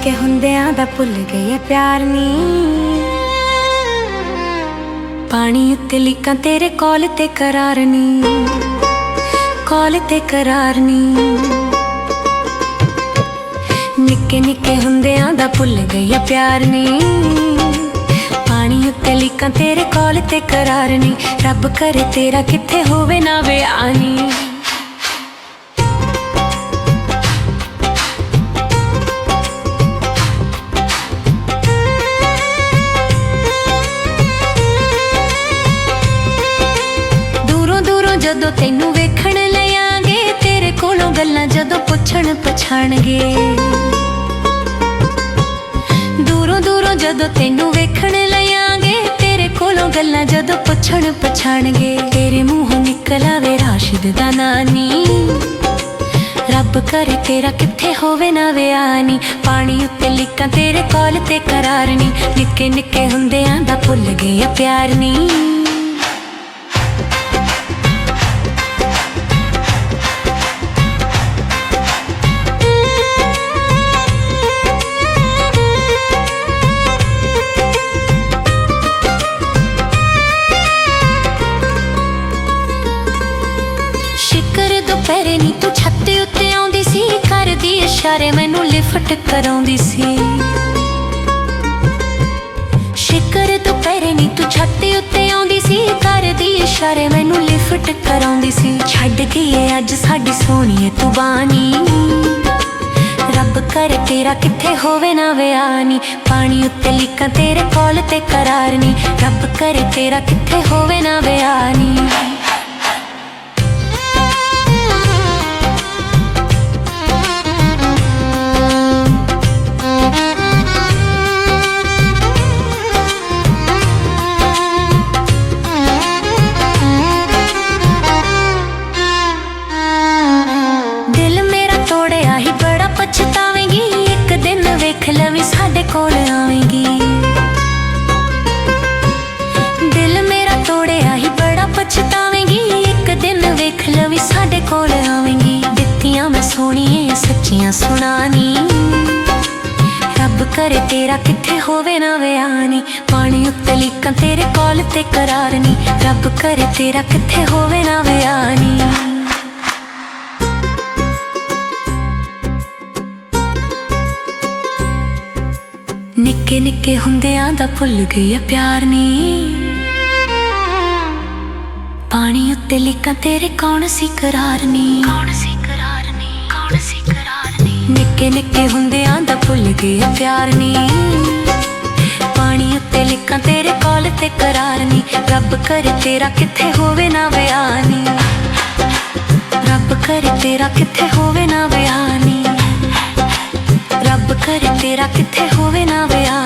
निके हुंदियां दा भुल गए प्यार नी। पानी उत्ते लीकां तेरे कॉल ते करार नी, कॉल ते करार नी। निके निके हुंदियां दा भुल गए प्यार नी। पानी उत्ते लीकां तेरे कॉल ते करार नी। रब करे तेरा किथे होवे ना विआह नी। जदों तैनू वेखण लयागे तेरे कोलों गल्लां जदों पुछण पछाणगे। दूरों दूरों जदों तैनू वेखण लयागे तेरे कोलों गल्लां जदों पुछण पछाणगे। तेरे मूंहों निकल आवे राशिद दा नां नी। रब करे तेरा किथे होवे ना विआह नी। पानी उत्ते लीकां तेरे कॉल ते करार नी। निके निके हुंदियां दा भुल गए प्यार नी। दुपहरे नी तू छत उत्ते आउंदी सी, करदी इशारे मैनू लिफ्ट कराउंदी सी। शिकर दुपहरे नी तू छत उत्ते आउंदी सी, करदी इशारे मैनू लिफ्ट कराउंदी सी। छड्ड गई अज साडी सोहणीए तू बानी। रब करे तेरा किथे होवे ना विआह नी। पानी उत्ते लीकां तेरे कॉल ते करार नी। रब करे तेरा किथे होवे ना विआह नी। पछतावेंगी एक दिन वेख लवी साडे कोल आवेंगी। दिल मेरा तोड़िया ही बड़ा पछतावेंगी एक दिन वेख लवी साडे कोल आवेंगी। दित्तियां मैं सोहणीए सच्चियां सुनानी। रब करे तेरा किथे होवे ना विआह नी। पानी उत्ते लीकां तेरे कॉल ते करार नी। रब करे तेरा किथे होवे ना विआह नी। निके निके हुंदियां दा भुल गए प्यार नी। पानी उत्ते लीकां तेरे कौन सी करार नी। कौन सी करार नी, कौन सी करार नी। निके निके हुंदियां दा भुल गए प्यार नी। पानी उत्ते लीकां तेरे कॉल ते करार नी। रब करे तेरा किथे होवे ना विआह नी। रब करे तेरा किथे होवे ना विआह नी। रब करे तेरा किथे होवे ना विआह।